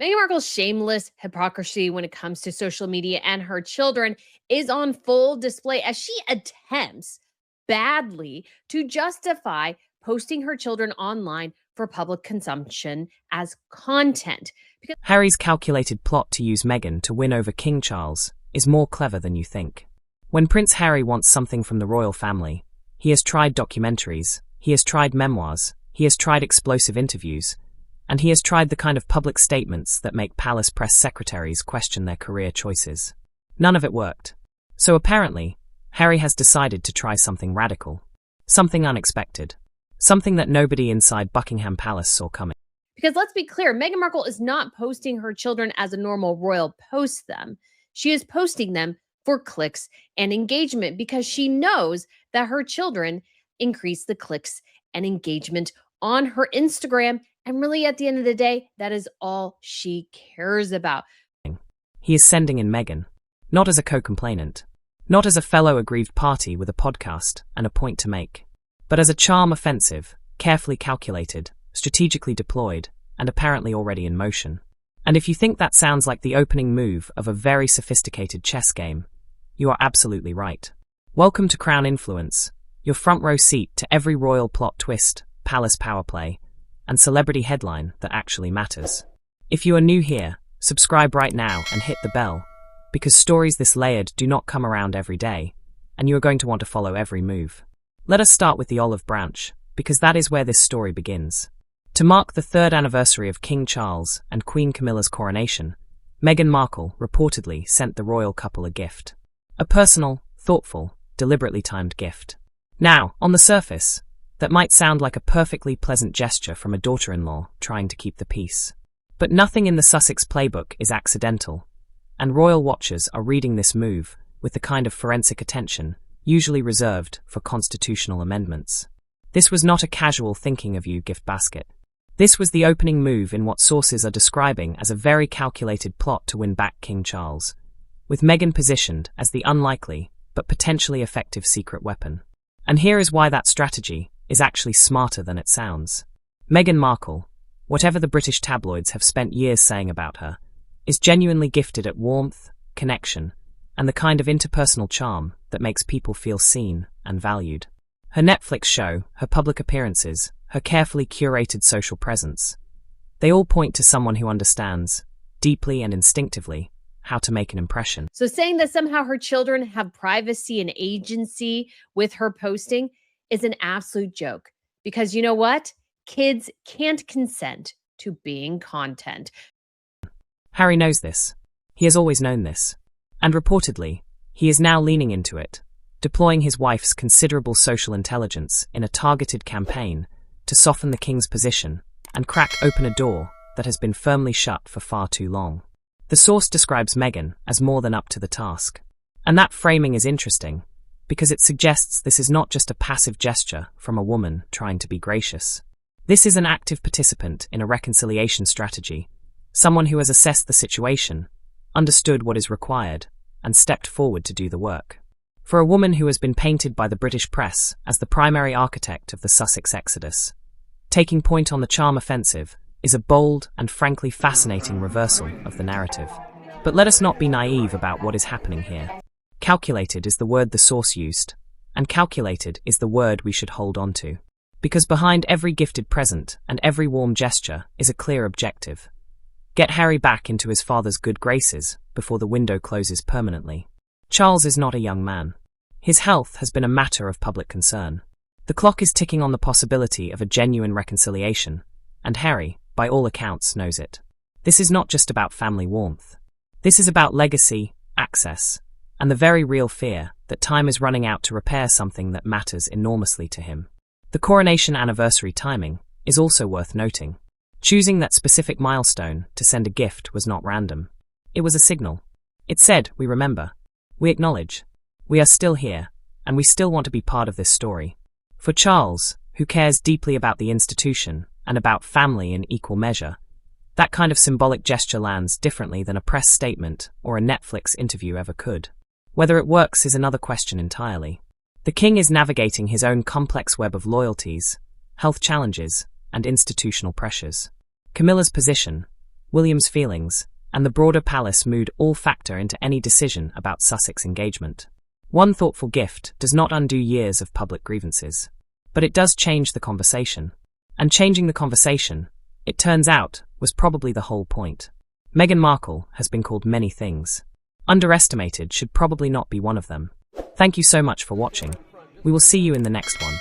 Meghan Markle's shameless hypocrisy when it comes to social media and her children is on full display as she attempts badly to justify posting her children online for public consumption as content. Harry's calculated plot to use Meghan to win over King Charles is more clever than you think. When Prince Harry wants something from the royal family, he has tried documentaries, he has tried memoirs, he has tried explosive interviews, and he has tried the kind of public statements that make palace press secretaries question their career choices. None of it worked. So apparently, Harry has decided to try something radical, something unexpected, something that nobody inside Buckingham Palace saw coming. Because let's be clear, Meghan Markle is not posting her children as a normal royal posts them. She is posting them for clicks and engagement because she knows that her children increase the clicks and engagement on her Instagram. And really, at the end of the day, that is all she cares about. He is sending in Meghan, not as a co-complainant, not as a fellow aggrieved party with a podcast and a point to make, but as a charm offensive, carefully calculated, strategically deployed, and apparently already in motion. And if you think that sounds like the opening move of a very sophisticated chess game, you are absolutely right. Welcome to Crown Influence, your front row seat to every royal plot twist, palace power play, and celebrity headline that actually matters. If you are new here, subscribe right now and hit the bell, because stories this layered do not come around every day, and you are going to want to follow every move. Let us start with the olive branch, because that is where this story begins. To mark the 3rd anniversary of King Charles and Queen Camilla's coronation, Meghan Markle reportedly sent the royal couple a gift. A personal, thoughtful, deliberately timed gift. Now, on the surface, that might sound like a perfectly pleasant gesture from a daughter-in-law trying to keep the peace. But nothing in the Sussex playbook is accidental, and royal watchers are reading this move with the kind of forensic attention usually reserved for constitutional amendments. This was not a casual thinking of you gift basket. This was the opening move in what sources are describing as a very calculated plot to win back King Charles, with Meghan positioned as the unlikely but potentially effective secret weapon. And here is why that strategy is actually smarter than it sounds. Meghan Markle, whatever the British tabloids have spent years saying about her, is genuinely gifted at warmth, connection, and the kind of interpersonal charm that makes people feel seen and valued. Her Netflix show, her public appearances, her carefully curated social presence, they all point to someone who understands, deeply and instinctively, how to make an impression. So saying that somehow her children have privacy and agency with her posting is an absolute joke. Because you know what? Kids can't consent to being content. Harry knows this. He has always known this. And reportedly, he is now leaning into it, deploying his wife's considerable social intelligence in a targeted campaign to soften the king's position and crack open a door that has been firmly shut for far too long. The source describes Meghan as more than up to the task. And that framing is interesting, because it suggests this is not just a passive gesture from a woman trying to be gracious. This is an active participant in a reconciliation strategy, someone who has assessed the situation, understood what is required, and stepped forward to do the work. For a woman who has been painted by the British press as the primary architect of the Sussex exodus, taking point on the charm offensive is a bold and frankly fascinating reversal of the narrative. But let us not be naive about what is happening here. Calculated is the word the source used, and calculated is the word we should hold on to. Because behind every gifted present and every warm gesture is a clear objective. Get Harry back into his father's good graces before the window closes permanently. Charles is not a young man. His health has been a matter of public concern. The clock is ticking on the possibility of a genuine reconciliation, and Harry, by all accounts, knows it. This is not just about family warmth. This is about legacy, access, and the very real fear that time is running out to repair something that matters enormously to him. The coronation anniversary timing is also worth noting. Choosing that specific milestone to send a gift was not random. It was a signal. It said, we remember. We acknowledge. We are still here, and we still want to be part of this story. For Charles, who cares deeply about the institution and about family in equal measure, that kind of symbolic gesture lands differently than a press statement or a Netflix interview ever could. Whether it works is another question entirely. The king is navigating his own complex web of loyalties, health challenges, and institutional pressures. Camilla's position, William's feelings, and the broader palace mood all factor into any decision about Sussex engagement. One thoughtful gift does not undo years of public grievances, but it does change the conversation. And changing the conversation, it turns out, was probably the whole point. Meghan Markle has been called many things. Underestimated should probably not be one of them. Thank you so much for watching. We will see you in the next one.